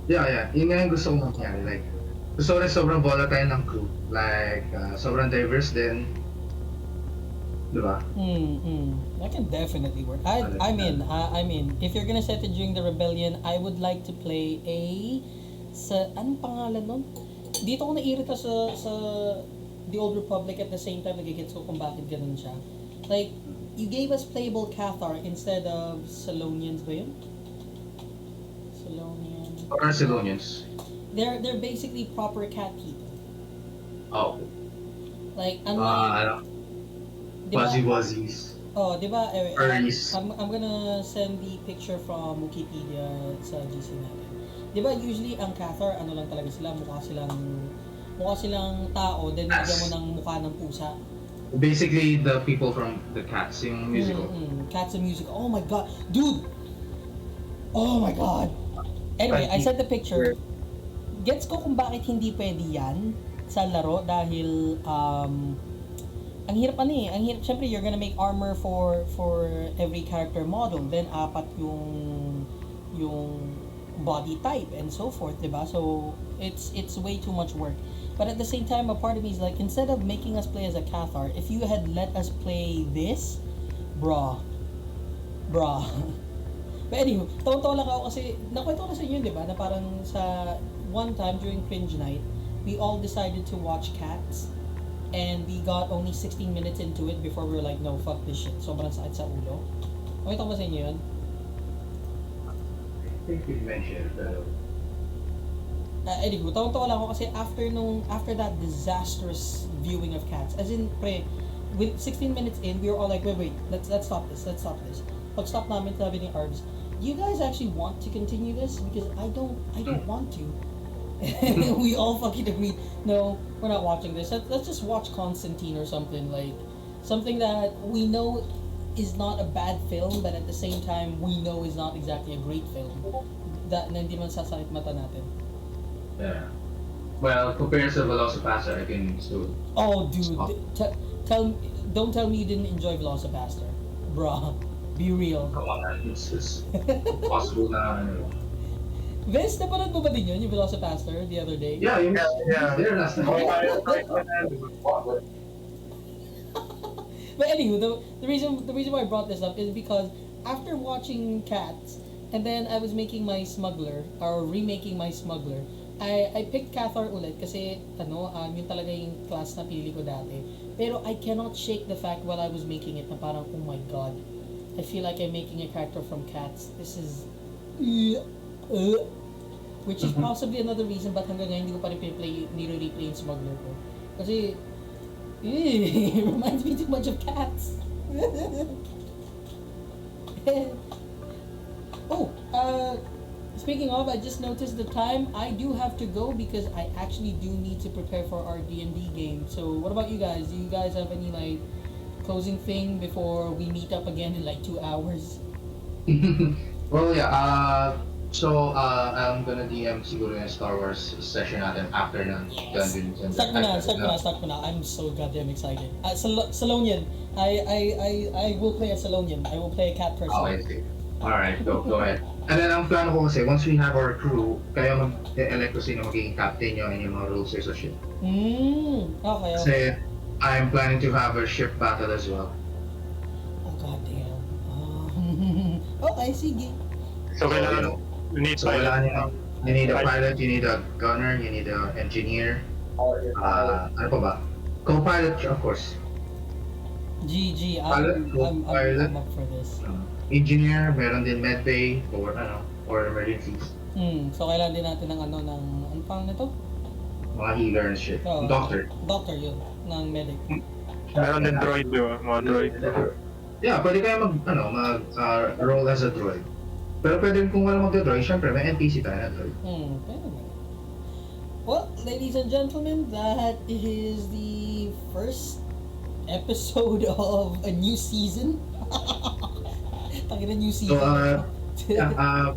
Yeah. Yun nga yung gusto ko mangyari. Like, gusto rin sobrang volatile ng crew. Like, sobrang diverse din. Diba? That can definitely work. I'm in. If you're gonna set it during the rebellion, I would like to play anong pangalan nun? Dito ako nairita sa The Old Republic at the same time nagigets ko kung bakit ganun siya. Like, you gave us playable Cathar instead of Salonians ba yun? Salonians. Or Salonians? They're basically proper cat people. Oh. Like, unlike... Wuzzies. Oh, di ba? Furries. I'm gonna send the picture from Wikipedia sa GC natin. Di ba, usually ang Cathar, lang talaga sila, mukha silang tao, then bigyan mo ng mukha ng pusa. Basically, the people from the Cats, yung musical. Cats and musical. Oh my god. Dude! Oh my god! Anyway, I sent the picture. Gets ko kung bakit hindi pwede yan sa laro dahil ang hirap ang hirap, syempre you're gonna make armor for every character model, then 4 yung body type and so forth, diba? So it's way too much work. But at the same time, a part of me is like, instead of making us play as a Cathar, if you had let us play this, brah. Brah. But anyway, tawa-tawa lang ako kasi, nakwento ko na sa inyo, di ba, na parang sa one time during Cringe Night, we all decided to watch Cats, and we got only 16 minutes into it before we were like, no, fuck this shit. Sobrang sakit sa ulo. Nakwento ko ba sa inyo yun? I think you mentioned Anyway, tawa-tawa lang ako kasi after that disastrous viewing of Cats, as in, with 16 minutes in, we were all like, wait, let's stop this. Pag stop namin, sabi ni Arbs, you guys actually want to continue this? Because I don't want to. We all fucking agreed, no, we're not watching this. Let's just watch Constantine or something, like, something that we know is not a bad film, but at the same time, we know is not exactly a great film. That na hindi man sasakit mata natin. Yeah. Well, compared to Velocipaster, I can still. Oh, dude, don't tell me you didn't enjoy Velocipaster, bruh. Be real. Come on, it's possible na. Vince, napanood mo ba din yun, yung Velocipaster, the other day? Yeah, there last time. But anyway, the reason why I brought this up is because after watching Cats, and then I was making my Smuggler, or remaking my Smuggler, I picked Cathar ulit kasi yun talaga yung class na pinili ko dati. Pero I cannot shake the fact while I was making it na parang, oh my god, I feel like I'm making a character from Cats. This is... which is possibly another reason ba't hanggang ngayon hindi ko pa rin nire-replay yung Smuggler ko. Kasi, it reminds me too much of Cats. Speaking of, I just noticed the time. I do have to go because I actually do need to prepare for our D&D game. So, what about you guys? Do you guys have any, like, closing thing before we meet up again in, like, 2 hours? Well, yeah, so, I'm gonna DM siguro yung Star Wars session natin after ng Dungeons and Start mo na. I'm so goddamn excited. Salonian. I will play a Salonian. I will play a cat person. Oh, I see. Alright, go ahead. And then, ang plano ko kasi, once we have our crew, kayo mag-elect ko sino magiging captain nyo and yung mga rules sa ship. Okay. Kasi, I'm planning to have a ship battle as well. Oh, goddamn. Okay, sige. So, kailangan, you need pilot. You need a pilot, you need a gunner, you need an engineer. Ano pa ba? Co-pilot, of course. GG, Pilot, I'm up for this. Engineer, meron din medbay or emergencies. So kailangan din natin ng ano pang nito? Mga healer and shit. Oh, Doctor. Doctor yun, ng medic. Meron din droid, di ba? Mga droid. Yeah, pwede kayo roll as a droid. Pero pwede kung wala mag-droid, syempre may NPC tayo na droid. Pwede. Well, ladies and gentlemen, that is the first episode of a new season. Tangina, new season. So,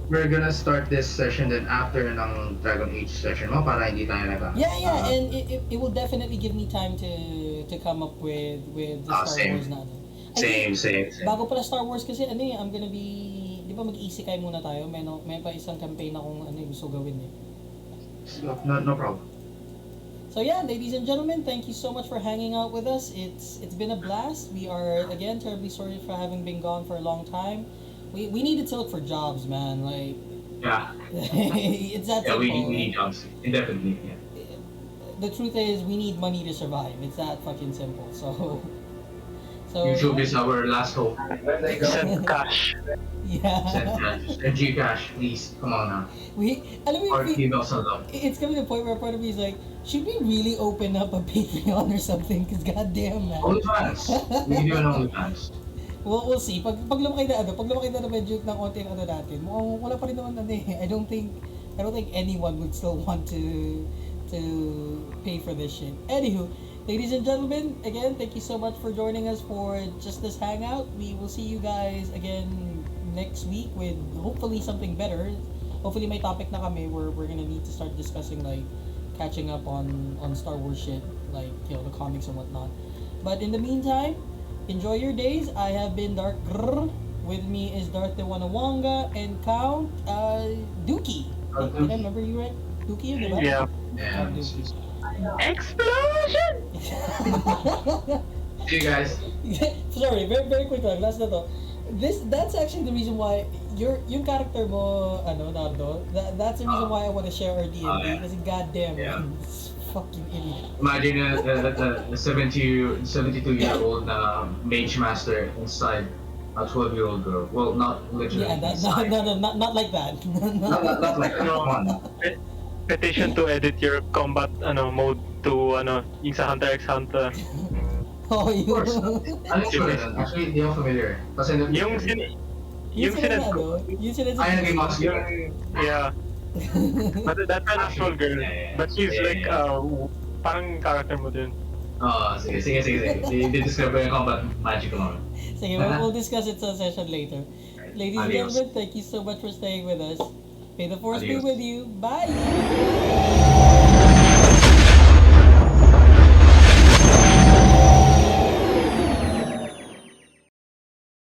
we're gonna start this session then after ng Dragon Age session mo para hindi tayo nag Yeah, and it will definitely give me time to come up with the Star Wars na. Same. Bago pala Star Wars kasi I'm gonna be, di ba mag-iisikay muna tayo? May pa isang campaign akong gusto gawin eh. No problem. So yeah, ladies and gentlemen, thank you so much for hanging out with us. It's been a blast. We are again terribly sorry for having been gone for a long time. We needed to look for jobs, man. Like yeah, it's that simple. We need jobs indefinitely. Yeah. The truth is, we need money to survive. It's that fucking simple. So YouTube is our last hope. Send cash. Yeah. Send Gcash, please. Come on now. It's coming to the point where part of me is like, should we really open up a Patreon or something? Because goddamn, man. OnlyFans. We can do an OnlyFans. We'll see. Pag lumaki na medyo ng konti ang natin, mukhang wala pa rin naman I don't think anyone would still want to pay for this shit. Anywho, ladies and gentlemen, again, thank you so much for joining us for just this hangout. We will see you guys again next week with hopefully something better. Hopefully may topic na kami where we're gonna need to start discussing like catching up on Star Wars shit, like the comics and whatnot. But in the meantime, enjoy your days. I have been Dark. With me is Darth Wanawanga and Count Dookie. Did I remember you right? Dookie, diba? Yeah. Yeah. Explosion! See you guys. Sorry, very very quick lang. Last na to. That's actually the reason why yung character mo, Nardo, that's the reason why I want to share our D&D yeah. kasi goddamn, Yeah. man, this fucking idiot. Imagine a 72-year-old mage master inside a 12-year-old girl. Well, not literally. Yeah, inside. no, not like that. Not like that. No. Come on. Petition to edit your combat mode to yung sa Hunter x Hunter. Oh, Of course. Ano yung Sure. sunod? Actually, hindi ako familiar. Kasi Yung sinad ko. yung sinad Ay, naging mouse Yung, girl. yeah. But that's an actual girl. But she's like, parang character mo din. Sige. Di-describe ko yung combat magic ko mamaya. Sige, we'll discuss it sa session later. Ladies and Adios. gentlemen, thank you so much for staying with us. May the force be Adios. with you. Bye!